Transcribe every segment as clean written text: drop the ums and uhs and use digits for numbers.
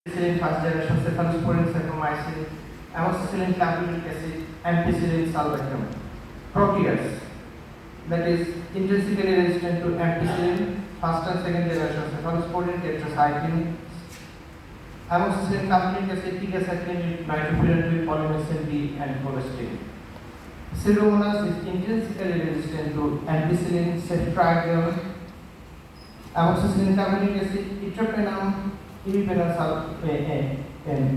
Amoxicillin first generation, cephalosporin, cephamycin, amoxicillin clavulic acid, ampicillin sulbactam. Protease, that is intrinsically resistant to ampicillin, first and second generation, cephalosporin, tetracycline, amoxicillin clavulic acid, ticacycline, nitrofurantoin, polymyxin B, and cholesterol. Pseudomonas is intrinsically resistant to ampicillin, ceftriaxone, amoxicillin clavulic acid, itrapenam, imipenem,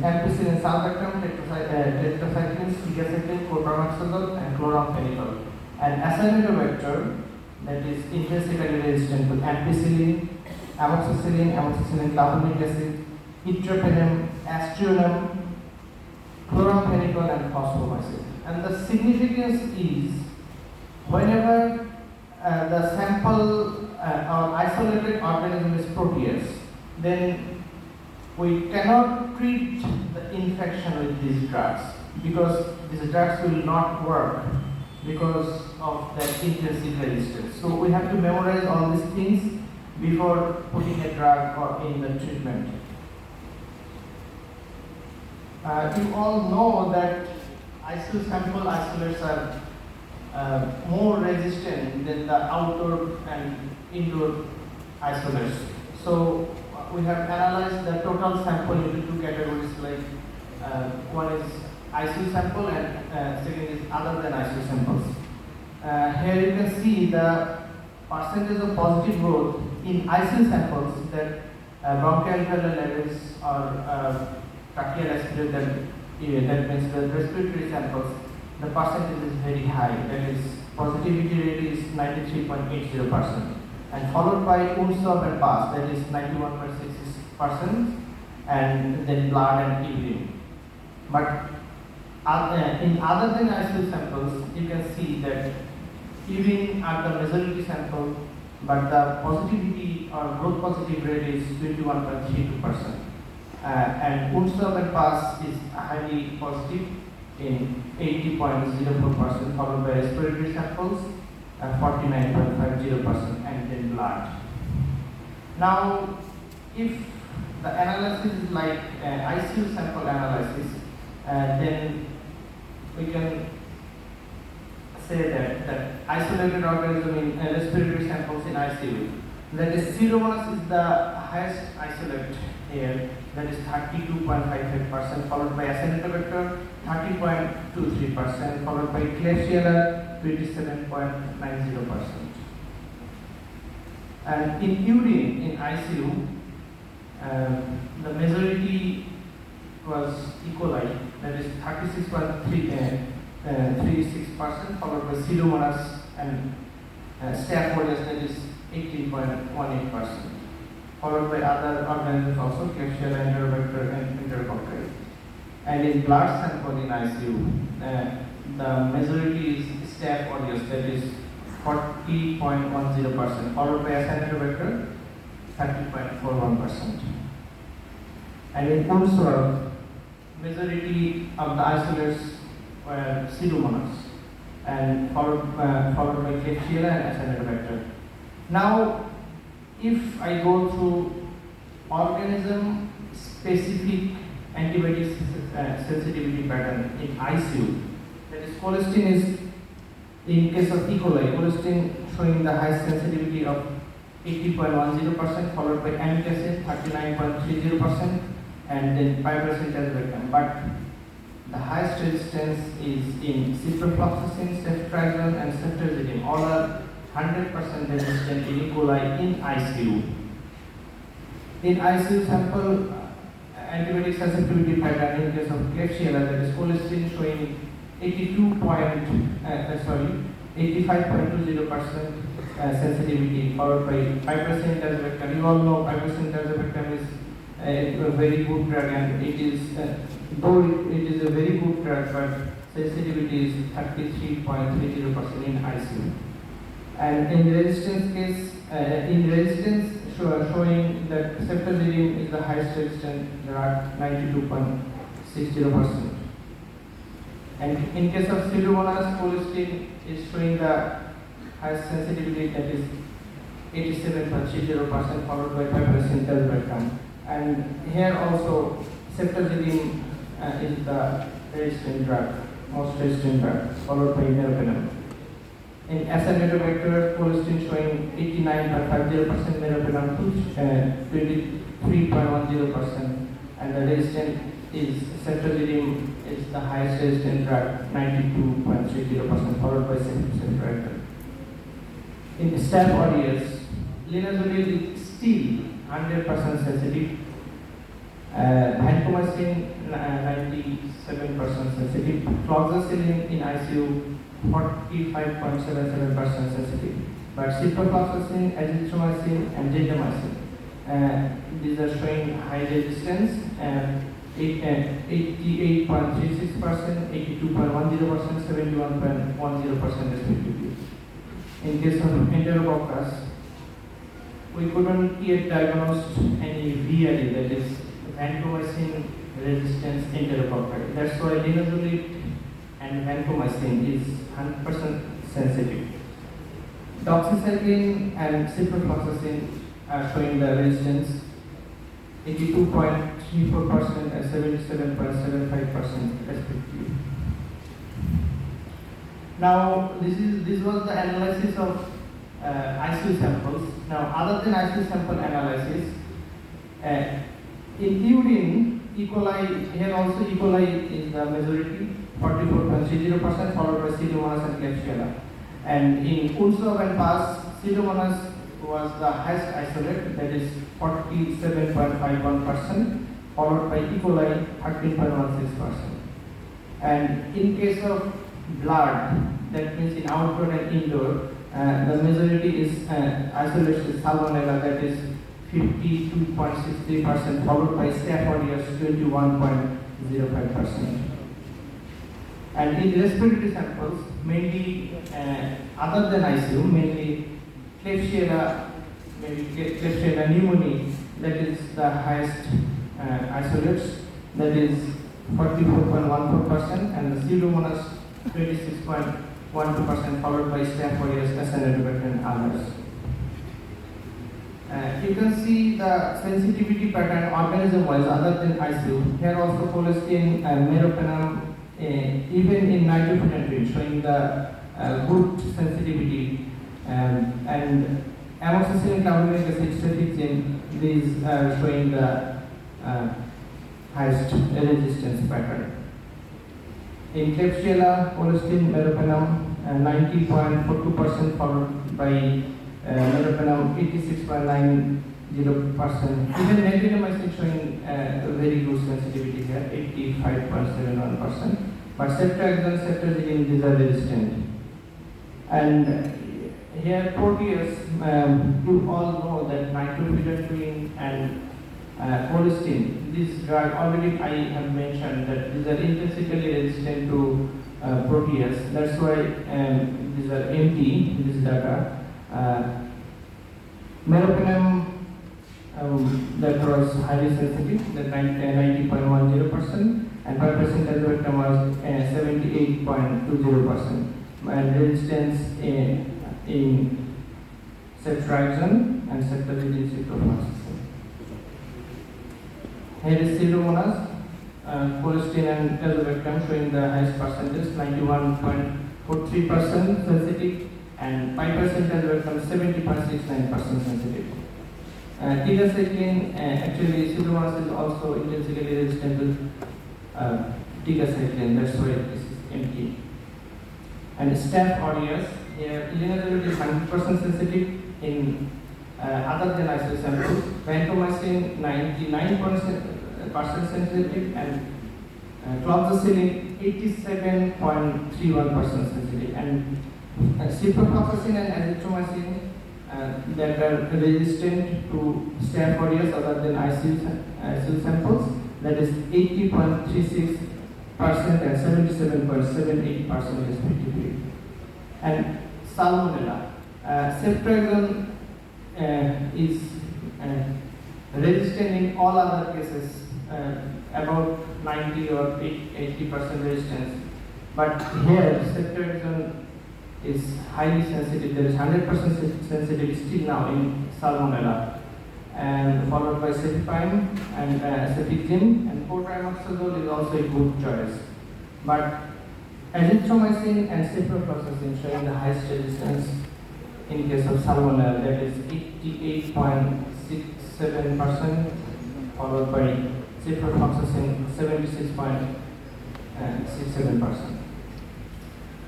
ampicillin sulbactam, tetracycline, ticacycline, chlorpromazole, and chloramphenicol. And Acinetobacter, that is intrinsically resistant to ampicillin, amoxicillin, amoxicillin clavulic acid, itrapenam, aztreonam, chloramphenicol, and phosphomycin. And the significance is whenever the sample or isolated organism is protease, then we cannot treat the infection with these drugs because these drugs will not work because of that intrinsic resistance. So we have to memorize all these things before putting a drug or in the treatment. You all know that ICU sample isolates are more resistant than the outdoor and indoor isolates. So we have analyzed the total sample into two categories, like one is ICU sample and second is other than ICU samples. Here you can see the percentage of positive growth in ICU samples, that bronchial alveolar levels or tracheal aspirated, that means the respiratory samples, the percentage is very high, that is positivity rate is 93.80%, and followed by wound swab and pass, that is 91.66%, and then blood and urine. But in other than ICU samples, you can see that urine are the majority sample, but the positivity or growth positive rate is 21.32%. And wound swab and pass is highly positive in 80.04%, followed by respiratory samples 49.50%, and then blood. Now, if the analysis is like ICU sample analysis, then we can say that isolated organism in respiratory samples in ICU, that is Pseudomonas is the highest isolate here, that is 32.55%, followed by Acinetobacter 30.23%, followed by Klebsiella 27.90%. And in urine in ICU, the majority was E. coli, that is 36.36%, followed by Pseudomonas and Staph aureus, that is 18.18%, followed by other organisms also, Klebsiella, Enterobacter, and Enterococci. And in blood sample in ICU, the majority is Staph aureus, that is 40.10%, followed by Acinetobacter 30.41%. And in wound swab, majority of the isolates were Pseudomonas, and followed by Klebsiella and Acinetobacter. Now, if I go through organism specific antibiotic sensitivity pattern in ICU, that is colistin is, in case of E. coli, colistin showing the highest sensitivity of 80.10%, followed by amic acid 39.30%, and then piperacin tazobactam. But the highest resistance is in ciprofloxacin, ceftriaxone, and ceftazidime. All are 100% resistant in E. coli in ICU. In ICU sample, antibiotic sensitivity pattern in case of Klebsiella, that is colistin showing 85.20% sensitivity, followed by piperacin tazobactam. You all know piperacin tazobactam is a very good drug, and it is, though it is a very good drug, but sensitivity is 33.30% in ICU. And in resistance case, showing that ceftazidime is the highest resistant drug, 92.60%. And in case of Pseudomonas, colistin is showing the highest sensitivity, that is 87.30%, followed by piperacin tazobactam And here also ceftriaxone is the resistant drug, most resistant drug, followed by meropenem. In Acinetobacter, colistin showing 89.50%, meropenem 23.10%, and the resistant is ceftriaxone is the highest resistant drug, 92.30%, followed by ceftriaxone. In Staph aureus, linezolid is still 100% sensitive. Vancomycin 97% sensitive. Fluoxetine in ICU 45.77% sensitive. But ciprofloxacin, azithromycin, and gentamicin, these are showing high resistance. 88.36%, 82.10%, 71.10% respectively. In case of Enterococcus, we couldn't yet diagnose any VRE, that is vancomycin resistance Enterococci. That's why linezolid and vancomycin is 100% sensitive. Doxycycline and ciprofloxacin are showing the resistance 82.34% and 77.75% respectively. Now, this was the analysis of ICU samples. Now, other than ICU sample analysis, in urine, E. coli, here also E. coli is the majority, 44.30%, followed by Pseudomonas and Klebsiella. And in Ulsov and Pass, Pseudomonas was the highest isolate, that is 47.51%, followed by E. coli, 13.16%. And in case of blood, that means in outdoor and indoor, the majority is isolates is Salmonella, that is 52.63%, followed by Staph aureus 21.05%. And in respiratory samples, mainly other than ICU, mainly Klebsiella, maybe Klebsiella pneumoniae, that is the highest isolates, that is 44.14%, and the Pseudomonas 26.12%, followed by Staph aureus, Acinetobacter, and others. You can see the sensitivity pattern organism-wise other than ICU. Here also colistin and meropenem, even in nitrofurantoin, showing the good sensitivity, and amoxicillin, clavulanic acid, cefixime, these are showing the highest resistance pattern. In Klebsiella, colistin, meropenem 90.42%, followed by meropenem 86.90%. Even meropenem showing very good sensitivity here, 85.71%. But ceftriaxone, these are resistant. And here Proteus, you all know that nitrofurantoin and colistin, this drug already I have mentioned that these are intrinsically resistant to Proteus. That's why these are empty, this data. Meropenem that was highly sensitive, that 90.10%, and 5% azobactam was 78.20%, and resistance in ceftriaxone and ceftriaxone ciprofloxacin. Here is Pseudomonas, colistin and azobactam showing the highest percentage, 91.43% sensitive, and 5% azobactam 70.69% sensitive. Tigacycline, actually Pseudomonas is also intrinsically resistant to tigacycline, that's why this is empty. And Staph aureus, here linezolid is 100% sensitive in other than ICU samples. Vancomycin 99% sensitive, and fluoxetine 87.31% sensitive, and ciprofloxacin and azithromycin that are resistant to Staph aureus other than ICU samples, that is 80.36% and 77.78% respectively. And Salmonella, ceftriaxone is resistant in all other cases, about 90 or 80% resistance. But here, ceftriaxone is highly sensitive. There is 100% sensitivity still now in Salmonella. and followed by cefepime and cefixime, and 4-trimoxazole is also a good choice. But azithromycin and ciprofloxacin showing the highest resistance in case of salmonella, that is 88.67%, followed by ciprofloxacin 76.67%.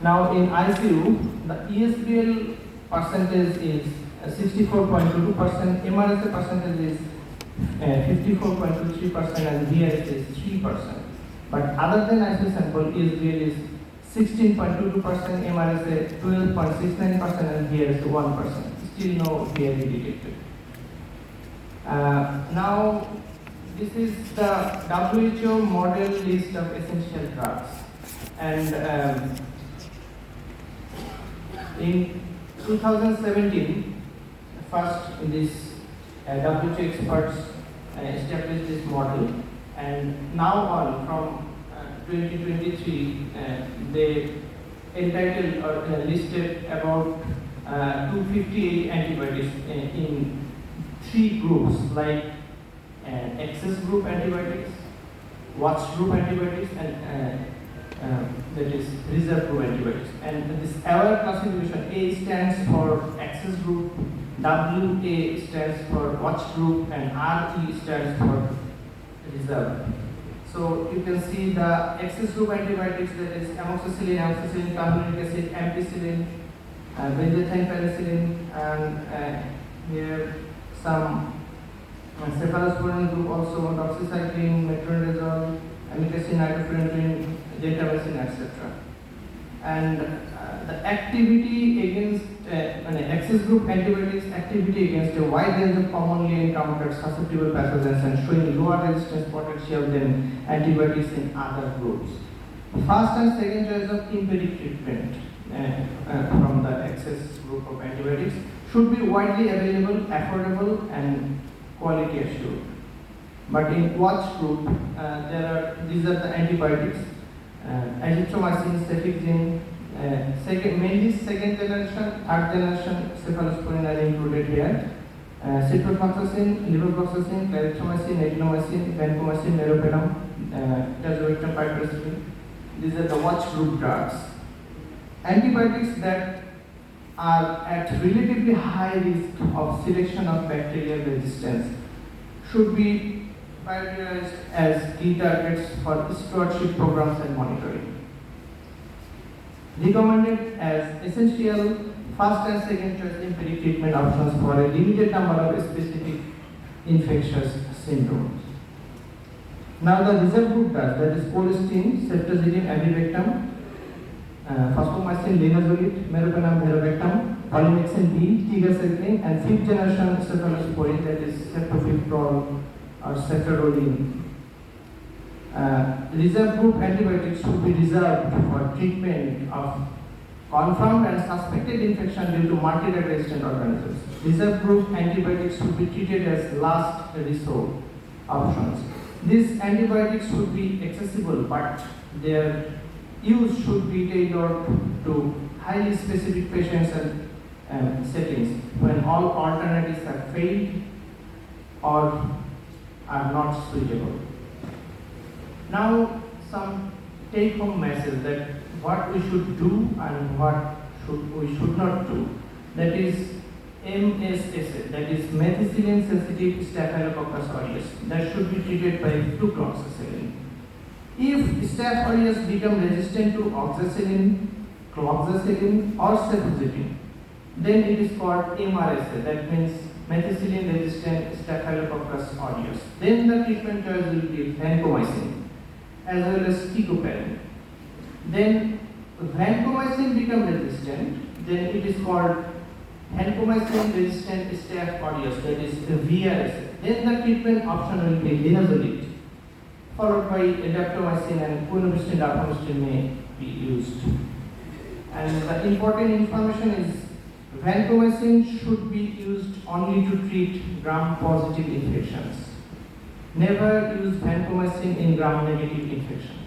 Now in ICU, the ESBL percentage is 64.22%, MRSA percentage is 54.23%, and VRS is 3%. But other than ICU sample, ESBL is 16.22%, MRSA 12.69%, and VRS 1%. Still no VRS detected. Now, this is the WHO model list of essential drugs, and in 2017, first this WHO experts established this model, and now on from 2023, they entitled or listed about 258 antibiotics in 3 groups, like access group antibiotics, watch group antibiotics, and that is reserve group antibiotics. And this our classification, A stands for access group, WA stands for watch group, and RE stands for reserve. So you can see the access group antibiotics, that is amoxicillin, clavulanic acid, ampicillin, benzathine penicillin, and here some cephalosporin group also, doxycycline, metronidazole, amikacin, nitrofurantoin, gentamicin, etc. And the activity against access group antibiotics, activity against a wide range of commonly encountered susceptible pathogens and showing lower resistance potential than antibiotics in other groups. First and second choice of empiric treatment from the access group of antibiotics should be widely available, affordable, and quality assured. But in watch group, these are the antibiotics: azithromycin, cefixime, mainly second generation, third generation cephalosporin are included here. Ciprofloxacin, levofloxacin, clarithromycin, erythromycin, vancomycin, meropenem, tazobactam, piperacillin. These are the watch group drugs. Antibiotics that are at relatively high risk of selection of bacterial resistance should be prioritized as key targets for stewardship programs and monitoring. Recommended as essential first and second choice empiric treatment options for a limited number of specific infectious syndromes. Now the reserve group drugs, that is colistin, ceftazidime, avibactam, phosphomycin, linezolid, meropenem, verobactam, polymyxin B, tigacycline, and 5th generation cephalosporin, that is ceftobiprole or ceftaroline. Reserve group antibiotics should be reserved for treatment of confirmed and suspected infection due to multi-drug resistant organisms. Reserve group antibiotics should be treated as last resort options. These antibiotics should be accessible, but their use should be tailored to highly specific patients and settings when all alternatives have failed or are not suitable. Now, some take-home message that what we should do and what we should not do. That is MSSA, that is methicillin sensitive Staphylococcus aureus, that should be treated by flucloxacillin. If Staph aureus become resistant to oxacillin, cloxacillin, or cefazolin, then it is called MRSA, that means methicillin resistant Staphylococcus aureus. Then the treatment choice will be vancomycin as well as teicoplanin. Then vancomycin become resistant, then it is called vancomycin resistant Staph aureus, that is VRS. Then the treatment option will be linezolid, followed by daptomycin, and quinupristin, daptomycin may be used. And the important information is vancomycin should be used only to treat gram-positive infections. Never use vancomycin in gram-negative infection.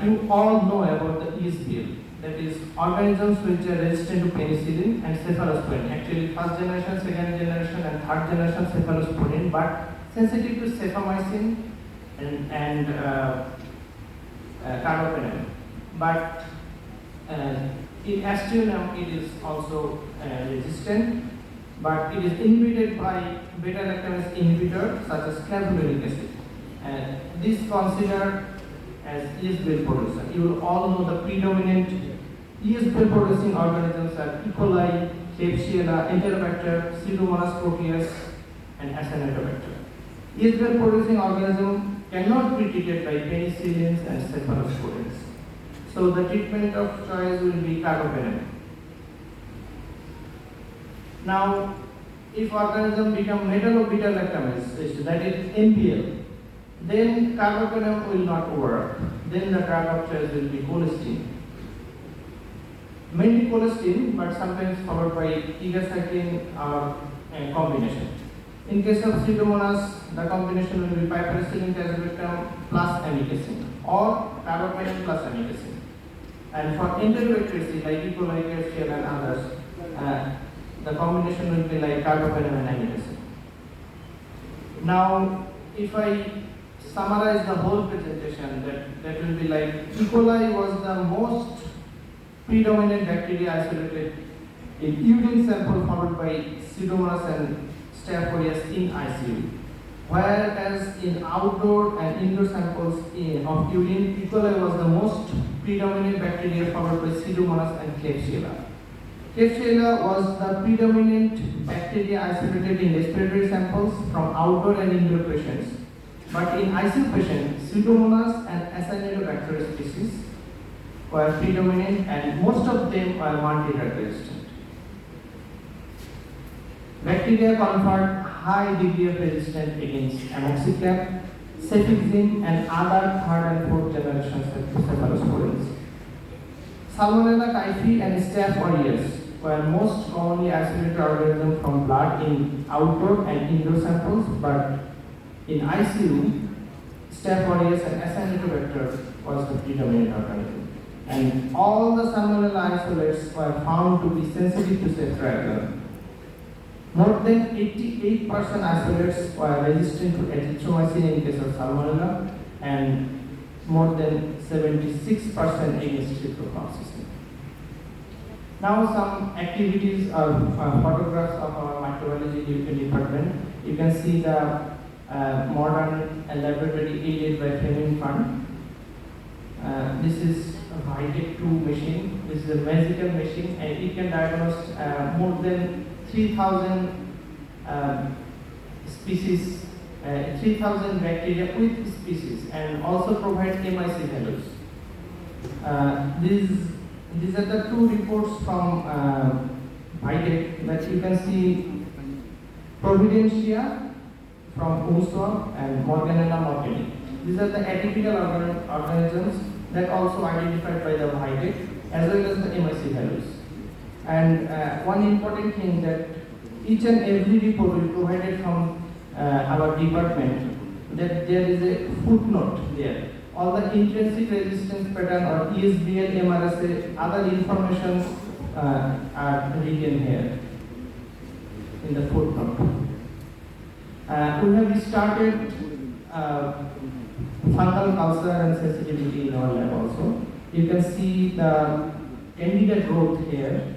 You all know about the ESBL. that is organisms which are resistant to penicillin and cephalosporin. Actually, first generation, second generation, and third generation cephalosporin, but sensitive to cefamycin and carbapenem. But in Astunum, it is also resistant, but it is inhibited by beta-lactamase inhibitor such as clavulanic acid. This considered as ESBL producer. You will all know the predominant ESBL producing organisms are E. coli, Klebsiella, Enterobacter, Pseudomonas proteus, and Acinetobacter. ESBL producing organism cannot be treated by penicillins and cephalosporins. So the treatment of choice will be carbapenem. Now, if organism become metallo-beta-lactamase, that is MPL, then carbapenem will not work. Then the drug of choice will be colistin. Mainly colistin, but sometimes followed by tigecycline or a combination. In case of Pseudomonas, the combination will be piperacillin tazobactam plus amikacin or carbapenem plus amikacin. And for Enterobacter like E. coli, Klebsiella, and others, the combination will be like carbapenem and amikacin. Now, if I summarize the whole presentation, that will be like E. coli was the most predominant bacteria isolated in urine sample, followed by Pseudomonas and Staph aureus in ICU. Whereas in outdoor and indoor samples of urine, E. coli was the most predominant bacteria, followed by Pseudomonas and Klebsiella. Klebsiella was the predominant bacteria isolated in respiratory samples from outdoor and indoor patients. But in ICU patients, Pseudomonas and Acinetobacter species were predominant, and most of them were multi-drug resistant. Bacteria conferred high degree of resistance against amoxiclav, cefixime, and other third and fourth generation cephalosporins. Salmonella typhi and Staph aureus were most commonly isolated organisms from blood in outdoor and indoor samples, but in ICU, Staph aureus and Acinetobacter was the predominant organism. And all the Salmonella isolates were found to be sensitive to ceftriaxone. More than 88% isolates were resistant to azithromycin in case of Salmonella, and more than 76% against ciprofloxacin. Now some activities or photographs of our microbiology department. You can see the modern laboratory aided by Fleming Fund. This is a Vitek 2 machine. This is a magical machine, and it can diagnose more than 3,000 species, 3,000 bacteria with species, and also provide MIC values. These are the two reports from Vitek that you can see: Providentia from Umswap and Morganella mortali. These are the atypical organisms that also identified by the Vitek, as well as the MIC values. And one important thing that each and every report we provided from our department, that there is a footnote there. All the intrinsic resistance pattern or ESBL, MRSA, other information are written here in the footnote. We have started fungal culture and sensitivity in our lab also. You can see the candida growth here.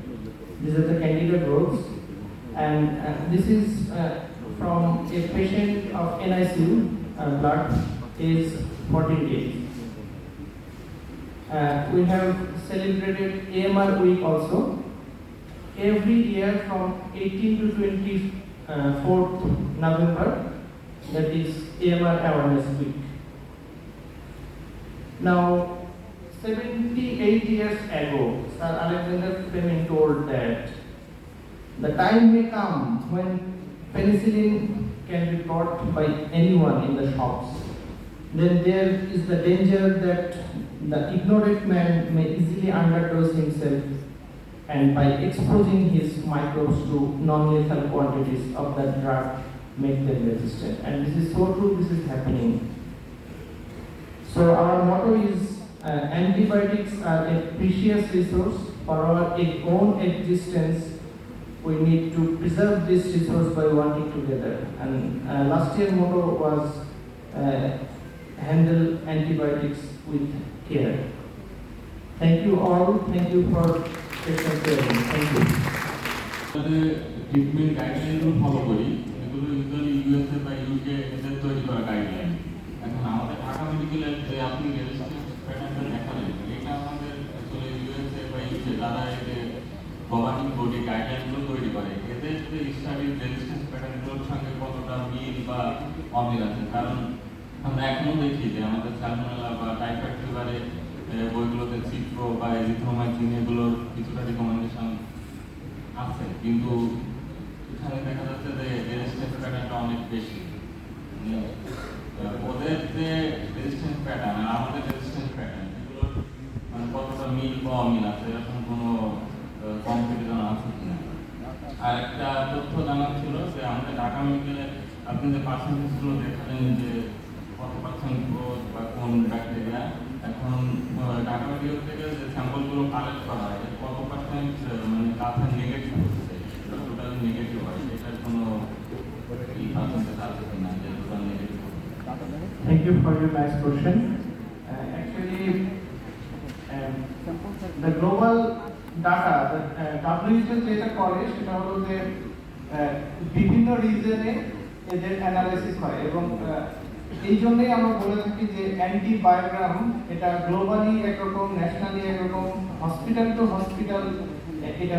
These are the candida growths, and this is from a patient of NICU, blood is 14 days. We have celebrated AMR week also. Every year from 18 to 24th November, that is AMR awareness week. Now, 78 years ago, Sir Alexander Fleming told that the time may come when penicillin can be bought by anyone in the shops. Then there is the danger that the ignorant man may easily underdose himself, and by exposing his microbes to non-lethal quantities of the drug, make them resistant. And this is so true, this is happening. So our motto is antibiotics are a precious resource for our own existence. We need to preserve this resource by working together. And last year motto was handle antibiotics with care. Thank you all. Thank you for listening. Thank you. Treatment গাইডলাইনগুলো follow করি, এগুলো usually USA বা UK এদের তৈরি করা guideline. এখন আমাদের ঢাকা মেডিকেলের যে আপনি রেজিস্ট্রেশন প্যাটার্নটা দেখালেন, এটা আমাদের আসলে ইউএসএ বা ইউকে যারা এদের গভর্নিং বডি গাইডলাইনগুলো তৈরি করে, এদের যে স্টাডির রেজিস্ট্রেশন প্যাটার্নগুলোর সঙ্গে কতটা মিল বা অমিল আছে। কারণ আমরা এখনো দেখি যে আমাদের স্যালমোনেলা বা টাইফয়েড ফিভারে বইগুলোতে সিপ্রো বা এজিথ্রোমাইসিন এগুলোর কিছুটা রিকমেন্ডেশন আছে, কিন্তু এখানে দেখা যাচ্ছে যে রেজিস্ট্যান্স প্যাটার্নটা অনেক বেশি। ওদের যে রেজিস্ট্যান্স প্যাটার্ন আর আমাদের রেজিস্ট্যান্স প্যাটার্ন এগুলোর মানে কতটা মিল বা অমিল আছে, এরকম কোনো কম্পিটিশন আছে কিনা। আর একটা তথ্য জানার ছিল যে আমাদের ঢাকা মেডিকেলে আপনি যে পার্সেন্টেজগুলো দেখালেন যে কত পার্সেন্ট গ্রোথ বা কোন ব্যাকটেরিয়া, এখন ঢাকা মেডিকেল থেকে যে স্যাম্পলগুলো কালেক্ট করা হয় কত পার্সেন্ট মানে কাছে নেগেটিভ হচ্ছে, টোটাল নেগেটিভ হয়, এটার কোনো পার্সেন্টেজ আছে কিনা যে total negative. Thank you for your nice question. Actually, the global data, WHO যেটা করে সেটা হলো যে বিভিন্ন রিজনে এদের অ্যানালাইসিস হয় এবং এই জন্যই আমরা বলে থাকি যে অ্যান্টিবায়োগ্রাম এটা গ্লোবালি একরকম, ন্যাশনালি একরকম, হসপিটাল টু হসপিটাল এটা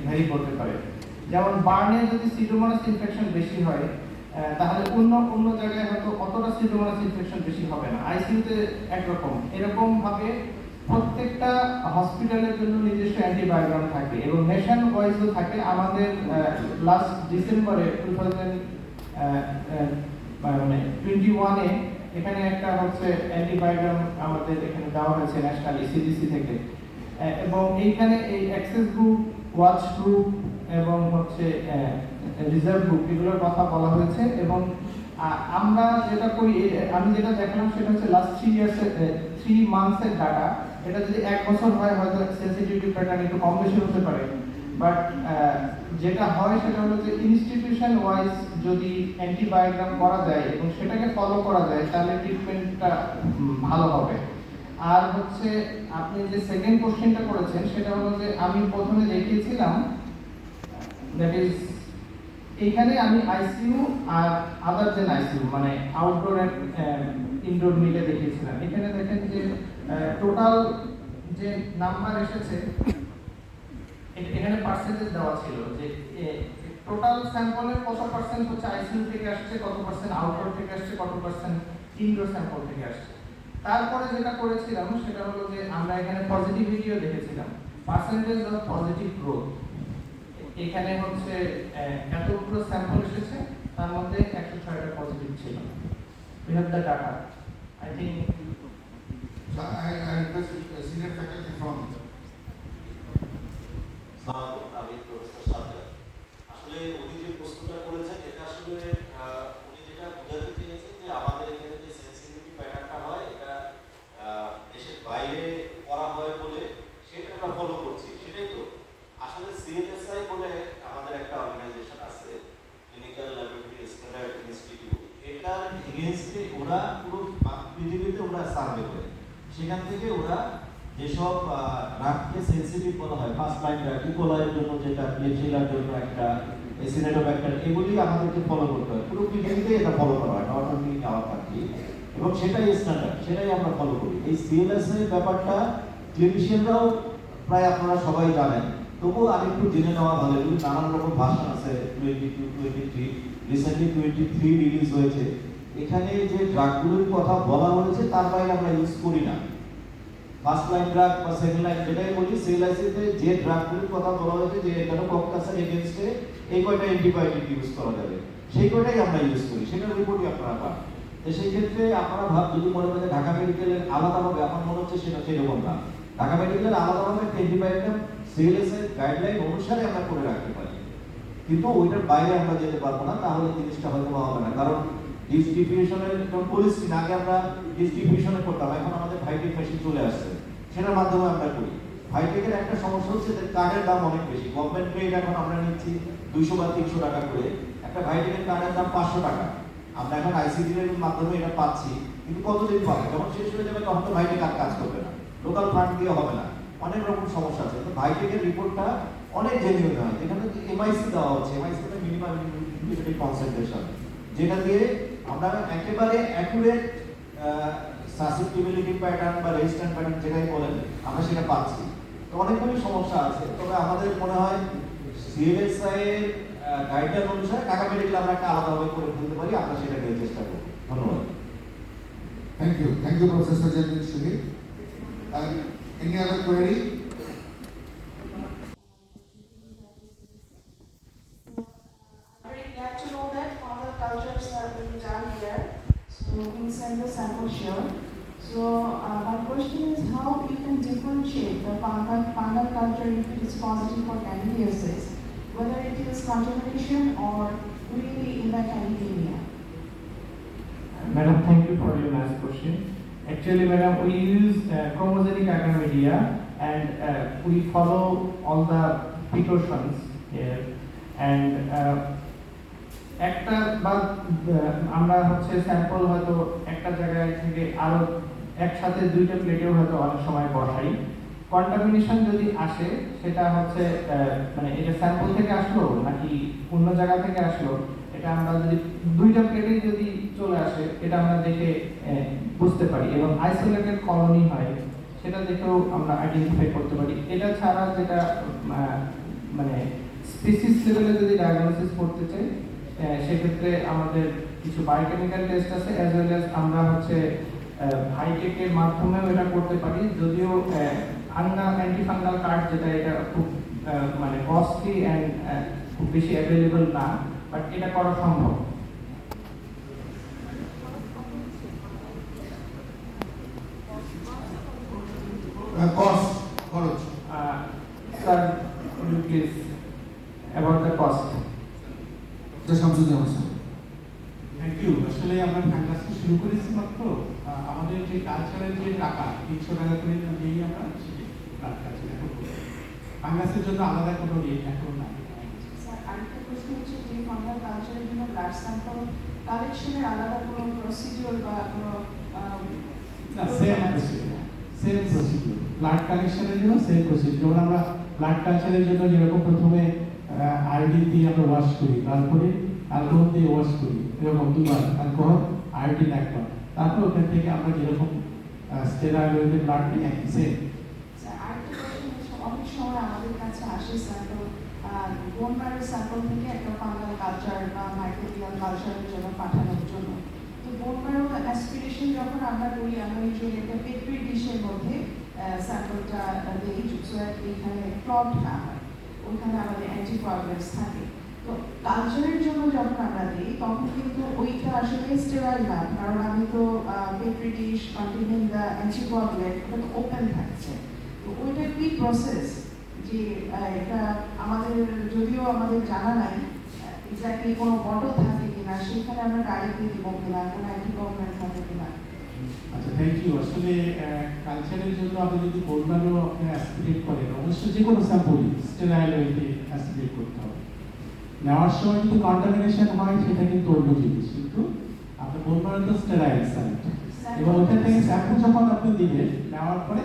ভ্যারি করতে পারে। যেমন বার্নে যদি সিডোমোনাস ইনফেকশন বেশি হয় তাহলে অন্য জায়গায় হয়তো অতটা সিডোমোনাস ইনফেকশন বেশি হবে না, আইসিইউতে একরকম। এরকম ভাবে প্রত্যেকটা হসপিটালের জন্য নিজস্ব অ্যান্টিবায়োগ্রাম থাকে এবং নেশন ওয়াইজও থাকে। আমাদের লাস্ট ডিসেম্বরে 2021-এ এখানে একটা হচ্ছে অ্যান্টিবায়োগ্রাম আমাদের এখানে দেওয়া হয়েছে ন্যাশনাল সিডিসি থেকে, এবং এইখানে এই অ্যাক্সেস গ্রুপ, ওয়াচ গ্রুপ এবং হচ্ছে রিজার্ভ গ্রুপ এগুলোর কথা বলা হয়েছে। এবং আমরা যেটা করি, আমি যেটা দেখলাম সেটা হচ্ছে লাস্ট 3 মান্থসের ডাটা। এটা যদি 1 বছর হয় হয়তো সেনসিটিভিটি প্যাটার্ন একটু কম বেশি হতে পারে, বাট যেটা হয় সেটা হলো যে ইনস্টিটিউশন ওয়াইজ যদি অ্যান্টিবায়োগ্রাম করা যায় এবং সেটাকে ফলো করা যায় তাহলে ট্রিটমেন্টটা ভালো হবে। আর হচ্ছে আপনি যে সেকেন্ড কোশ্চেনটা করেছেন সেটা হলো যে আমি প্রথমে দেখিয়েছিলাম, দ্যাট ইজ এইখানে আমি আইসিইউ আর আদার দেন আইসিইউ মানে আউটডোর এন্ড ইনডোর মিলে দেখিয়েছিলাম। এখানে দেখেন যে টোটাল যে নাম্বার এসেছে এখানে পার্সেন্টেজ দেওয়া ছিল যে টোটাল স্যাম্পলের কত পার্সেন্ট হচ্ছে আইসিইউ থেকে আসছে, কত পার্সেন্ট আউটডোর থেকে আসছে, কত পার্সেন্ট ইনডোর স্যাম্পল থেকে আসছে। তারপরে যেটা করেছিলাম সেটা হলো যে আমরা এখানে পজিটিভিটিও দেখেছিলাম, পার্সেন্টেজ অফ পজিটিভ গ্রোথ। এখানে হচ্ছে এতগুলো স্যাম্পল এসেছে, তার মধ্যে 106টা পজিটিভ ছিল। We have the data. I think I request senior faculty from আমি প্রফেসর সাজ্জাদ। আসলে উনি যে প্রশ্নটা করেছেন এটা আসলে উনি যেটা বোঝাতে চেয়েছেন যে আমাদের এখানে যে সেন্সিটিভিটি প্যাটার্নটা হয় এটা দেশের বাইরে করা হয় বলে সেটা আমরা ফলো করছি, সেটাই তো। আসলে সিএলএসআই বলে আমাদের একটা অর্গানাইজেশন আছে, ক্লিনিক্যাল ল্যাবরেটরি স্ট্যান্ডার্ড ইনস্টিটিউট, এটার এগেইনস্টে ওরা পুরো পৃথিবীতে ওরা সার্ভে করে, সেখান থেকে ওরা যেসব ড্রাগকে সেন্সিটিভ বলা হয়, ফার্স্ট লাইন ড্রাগ, ইকোলাইয়ের জন্য যেটা, প্লেজিলার জন্য একটা, এসিনেটোব্যাক্টার, এগুলি আমাদেরকে ফলো করতে হয়। পুরো পৃথিবীতে এটা ফলো করা হয়, নট অনলি আওয়ার কান্ট্রি, এবং সেটাই স্ট্যান্ডার্ড, সেটাই আমরা ফলো করি। এই সিএলএসআই ব্যাপারটা ক্লিনিশিয়ানরাও প্রায় আপনারা সবাই জানেন, তবুও আরেকটু জেনে নেওয়া ভালো। এগুলি নানান রকম ভাষণ আছে, 22, 23, রিসেন্টলি 23 রিলিজ হয়েছে। এখানে যে ড্রাগগুলোর কথা বলা হয়েছে তার বাইরে আমরা ইউজ করি না। ফার্স্ট লাইন ড্রাগ বা সেকেন্ড লাইন যেটাই বলি, সিএলআইসিতে যে ড্রাগগুলোর কথা বলা হয়েছে যে এটানোকক্কাসের এগেইনস্টে এই কয়টা অ্যান্টিবায়োটিক ইউজ করা যাবে, সেই কয়টাই আমরা ইউজ করি, সেটার রিপোর্টই আপনারা পান। তো সেই ক্ষেত্রে আপনারা যদি মনে করেন ঢাকা মেডিকেলের আলাদাভাবে, আমার মনে হচ্ছে সেটা সেরকম না। ঢাকা মেডিকেলের আলাদাভাবে একটা অ্যান্টিবায়োটিক সিএলএসআই গাইডলাইন অনুসারে আমরা করে রাখতে পারি, কিন্তু ওইটার বাইরে আমরা যেতে পারবো না, তাহলে জিনিসটা হয়তো হবে না। কারণ ডিস্ট্রিবিউশনের পলিসি আগে আমরা ডিস্ট্রিবিউশনে করতাম, এখন আমাদের ভাইটেক মেশিন চলে আসছে, সেটার মাধ্যমে আমরা করি। ভাইটেকের একটা সমস্যা হচ্ছে যে কার্ডের দাম অনেক বেশি। গভর্নমেন্ট রেট এখন আমরা নিচ্ছি 200 বা 300 টাকা করে, একটা ভাইটেকের কার্ডের দাম 500 টাকা। আমরা এখন আইসিডি এর মাধ্যমে এটা পাচ্ছি, কিন্তু কতদিন পাবো? যখন শেষ হয়ে যাবে তখন তো ভাইটেক আর কাজ করবে না, লোকাল ফান্ড দিয়ে হবে না, অনেক রকম সমস্যা আছে। তো ভাইটেকের রিপোর্টটা অনেক জেনুইন হয়, যেখানে এমআইসি দেওয়া হচ্ছে, এমআইসি মানে মিনিমাম ইনহিবিটরি কনসেন্ট্রেশন, যেটা দিয়ে আমরা একেবারে অ্যাকুরেট সাসেপ্টিবিলিটি প্যাটার্ন বা রেজিস্ট্যান্ট প্যাটার্ন যেটাই বলেন আমরা সেটা পাচ্ছি। তো অনেকগুলি সমস্যা আছে, তবে আমাদের মনে হয় সিএলএসআই এর গাইডলাইন অনুসারে ঢাকা মেডিকেল আমরা একটা আলাদাভাবে করে ফেলতে পারি, আমরা সেটা নিয়ে চেষ্টা করব। ধন্যবাদ। Thank you, Professor Janil Shuhir. Any other query? Very glad to know that fungal cultures are being done here. So we send the sample here. So my question is how you can differentiate the fungal culture if it is positive for candidiasis, whether it is contamination or really in the candidemia. Madam, thank you for your nice question. Actually, madam, we use chromogenic agar-media and we follow all the precautions here. And একটা বা আমরা হচ্ছে sample হয়তো একটা জায়গায় থেকে আরো একসাথে দুইটা প্লেটেও হয়তো অনেক সময় বসাই। কন্টামিনেশন যদি আসে সেটা হচ্ছে মানে এটা স্যাম্পল থেকে আসলো নাকি অন্য জায়গা থেকে আসলো, এটা আমরা যদি দুইটা প্লেটে যদি চলে আসে এটা আমরা দেখে বুঝতে পারি, এবং আইসোলেটেড কলোনি হয় সেটা দেখেও আমরা আইডেন্টিফাই করতে পারি। এটা ছাড়া যেটা মানে স্পিসিস লেভেলে যদি ডায়াগনোসিস করতে চাই সেক্ষেত্রে আমাদের কিছু বায়োকেমিক্যাল টেস্ট আছে, অ্যাজ ওয়েল অ্যাজ আমরা হচ্ছে ভাইটেকের মাধ্যমেও এটা করতে পারি, যদিও অ্যান্টিফাঙ্গাল কার্ড যেটা এটা খুব মানে কস্টলি অ্যান্ড খুব বেশি অ্যাভেলেবল না, বাট এটা করা সম্ভব। Cost, খরচ। Sir, could you please about the cost? Thank you. আসলে আমরা ফাঙ্গাসটা শুরু করেছি মাত্র, আমাদের যে কালচারের যে টাকা 300 টাকা করে দিয়েই আমরা ফাঙ্গাসের জন্য আলাদা কোনো রেট এখন নাই। স্যার আরেকটা প্রশ্ন হচ্ছে যে ফাঙ্গাল কালচারের জন্য ব্লাড স্যাম্পল কালেকশনের আলাদা কোনো প্রসিডিওর বা কোনো না, সেম প্রসিডিওর ব্লাড কালেকশনের জন্য সেম প্রসিডিওর। যেমন আমরা ব্লাড কালচারের জন্য যেরকম প্রথমে আয়োডিন দিয়ে আমরা ওয়াশ করি, তারপরে অ্যালকোহল দিয়ে ওয়াশ করি, এরকম দুবার অ্যালকোহল আয়োডিন একবার, তারপর ওখান থেকে আমরা যেরকম স্টেরয়েড ওয়েতে ব্লাড নিই একই সেম। স্যার আরেকটা প্রশ্ন হচ্ছে অনেক সময় আমাদের কাছে আসে স্যাম্পল বোন ম্যারো স্যাম্পল থেকে একটা ফাঙ্গাল কালচার বা মাইক্রোবিয়াল কালচারের জন্য পাঠানোর জন্য। তো বোন ম্যারো অ্যাসপিরেশন যখন আমরা করি আমরা ইউজুয়ালি একটা পেট্রি ডিশের মধ্যে স্যাম্পলটা দিই, সো এইখানে ক্লট না হয়, ওইখানে আমাদের অ্যান্টিকোয়াগুলেন্টস থাকে। তো কালচারের জন্য যখন আমরা দিই তখন কিন্তু ওইটা আসলে স্টেরাইল না, কারণ আমি তো পেট্রি ডিশ কন্টেনিং দ্য অ্যান্টিকোয়াগুলেন্ট ওটা তো ওপেন থাকছে। তো ওইটা কি প্রসেস যে এটা আমাদের যদিও আমাদের জানা নাই এক্স্যাক্টলি কোনো বটল থাকে কিনা, সেখানে আমরা ডাইরেক্টলি দিব কিনা, কোনো অ্যান্টিকোয়াগুলেন্ট থাকে কিনা। আচ্ছা, থ্যাংক ইউ। আসলে কালচারের জন্য আপনি যদি বোনম্যারো আপনি অ্যাসপিরেট করেন, অবশ্যই যে কোনো স্যাম্পলই স্টেরাইল ওয়েতে অ্যাসপিরেট করতে হবে। নেওয়ার সময় যদি কন্টামিনেশন হয় সেটা কিন্তু অন্য জিনিস, কিন্তু আপনার বোনম্যারো তো স্টেরাইল সাইট, এবং ওখান থেকে স্যাম্পল যখন আপনি দিবেন নেওয়ার পরে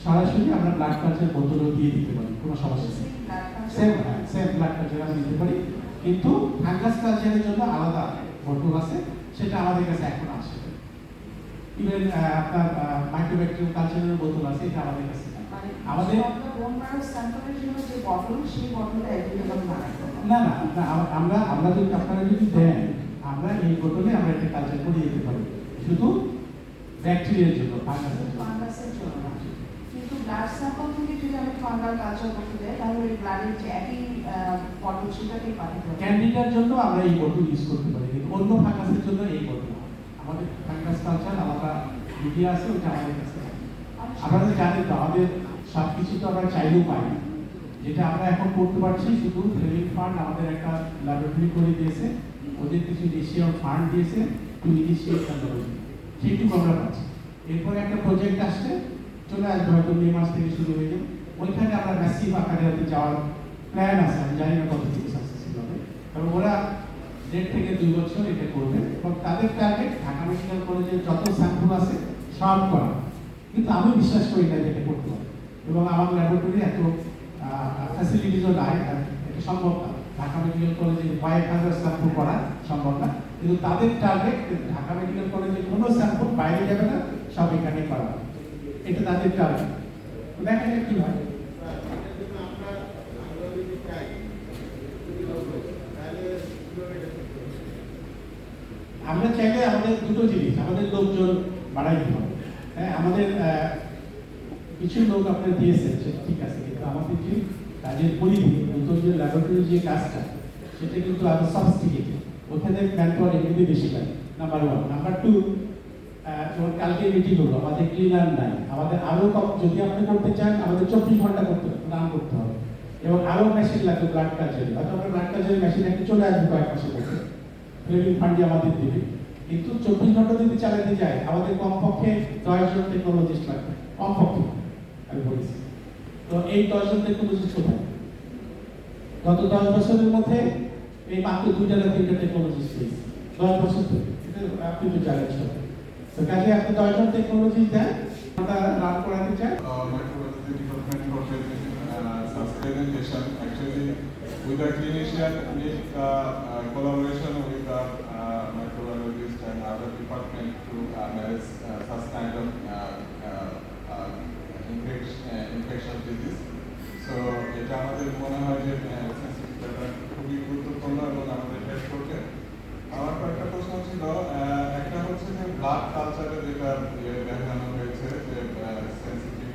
সরাসরি আমরা ব্লাড কালচার বোতলও দিয়ে দিতে পারি, কোনো সমস্যা নেই। সেম ব্লাড কালচার আমরা দিতে পারি, কিন্তু ফাঙ্গাস কালচারের জন্য আলাদা বোতল আছে, সেটা আমাদের কাছে এখন আসে। ইভেন আপনার মাইক্রোব্যাকটেরিয়াল কালচারের বোতল আছে, এটা আমাদের কাছে আমাদের বোন ম্যারো স্যাম্পলের জন্য যে বটল সেই বটলটা অ্যাভেলেবল না না না আমরা যদি আপনারা যদি দেন আমরা এই বোতলে আমরা একটা কালচার করে দিতে পারি, শুধু ব্যাকটেরিয়ার জন্য, ফাঙ্গাসের জন্য না। কিন্তু ব্লাড স্যাম্পল থেকে যদি আমি ফাঙ্গাল কালচার করতে দেয় তাহলে ওই ব্লাডের যে একই বটল সেটাকেই পাঠাতে হবে। ক্যান্ডিডার জন্য আমরা এই বোতল ইউজ করতে পারি, কিন্তু অন্য ফাঙ্গাসের জন্য এই বোতল আমাদের ফাঙ্গাস কালচার আলাদা মিডিয়া আছে, ওটা আমাদের কাছে। আপনারা জানেন তো আমাদের সব কিছু তো আমরা চাইলেও পাই না, যেটা আমরা এখন করতে পারছি শুধু ফেলিং ফান্ড আমাদের একটা ল্যাবরেটরি করে দিয়েছে, ওদের কিছু এশিয়ান ফান্ড দিয়েছে, টু ইনিশিয়েট টেকনোলজি, সেইটুকু আমরা পাচ্ছি। এরপরে একটা প্রজেক্ট আসছে, চলে আসবে হয়তো মে মাস থেকে শুরু হয়ে যাবে, ওইখানে আমরা ম্যাসিভ আকারে হয়তো যাওয়ার প্ল্যান আছে, আমি জানি না কতটুকু সাকসেসফুল হবে। এবং ওরা 1.5 থেকে 2 বছর এটা করবে এবং তাদের টার্গেট ঢাকা মেডিকেল কলেজের যত স্যাম্পল আছে সব করা। কিন্তু আমি বিশ্বাস করি না এটা করতে হবে, এবং আমার ল্যাবরেটরি এত ফ্যাসিলিটিসও নাই, আর এটা সম্ভব না। ঢাকা মেডিকেল কলেজে 500 স্যাম্পল করা সম্ভব না, কিন্তু তাদের টার্গেট ঢাকা মেডিকেল কলেজে কোনো স্যাম্পল বাইরে যাবে না, সব এখানে করা হবে, এটা তাদের টার্গেট। দেখা যাক কি হয়। আমরা চাইলে আমাদের দুটো জিনিস, আমাদের লোকজন বাড়াইতে হবে। হ্যাঁ, আমাদের কিছু লোক আপনার দিয়েছেন, সেটা ঠিক আছে, কিন্তু আমাদের যে কাজের পরিধি, নতুন যে ল্যাবরেটরির যে কাজটা, সেটা কিন্তু আরো সফিস্টিকেটেড, ওখানে ম্যানপাওয়ার এমনি বেশি লাগে, নাম্বার 1। নাম্বার 2, যেমন কালকে মিটিং হলো, আমাদের ক্লিনার নাই, আমাদের আরো কম, যদি আপনি করতে চান আমাদের 24 ঘন্টা রান করতে হবে, এবং আরো মেশিন লাগবে ব্লাড কালচারে। হয়তো আমরা ব্লাড কালচারের মেশিন একটা চলে আসবে কয়েক মাসের মধ্যে, প্লেভিং ফান্ডে আমাদের দিবে, কিন্তু 24 ঘন্টা যদি চালাতে যায় আমাদের কমপক্ষে 10 জন টেকনোলজিস্ট লাগবে, কমপক্ষে আমি বলেছি। তো এই 10 জন টেকনোলজিস্ট কোথায়? গত 10 বছরের মধ্যে এই মাত্র 2টা না 3টা টেকনোলজিস্ট পেয়েছি, 10 বছর ধরে। এটা আপনি তো জানেন সব। তো কাজে আপনি 10 জন টেকনোলজিস্ট দেন, আমরা রান করাতে চাই। Microbiology department for presentation. Actually, with the clinician, need collaboration with the microbiologist and other department to manage such kind of infection disease. So, এটা আমাদের মনে হয় যে খুবই গুরুত্বপূর্ণ এবং আমাদের হেল্প করবে। আমার কয়েকটা প্রশ্ন ছিল, একটা হচ্ছে যে ব্লাড কালচারে যেটা দেখানো হয়েছে যে সেন্সিটিভ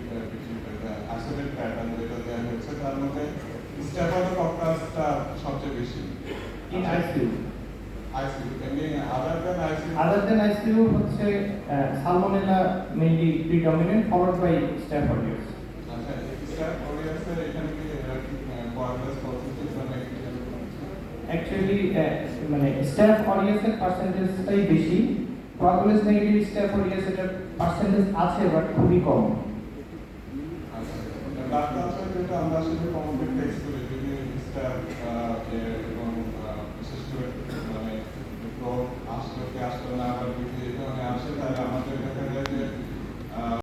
আইসোলেট প্যাটার্ন যেটা দেওয়া হয়েছে, তার মধ্যে স্ট্যাফিলোকক্কাসটা সবচেয়ে বেশি in ICU. এমনি other than Other than ICU হচ্ছে Salmonella mainly predominant, followed by Staph aureus. আচ্ছা, স্ট্যাফ অরিয়াসে এখানে কি কোয়ালিটি পজিটিভ বা নেগেটিভ? Actually মানে Staph aureus এর পার্সেন্টেজটাই বেশি, কোয়াগুলেস নেগেটিভ Staph aureus এর পার্সেন্টেজ আছে বাট খুবই কম। আচ্ছা, ব্লাড কালচার যেটা আমরা আসলে কমন ফেস করি, যদি স্ট্যাফ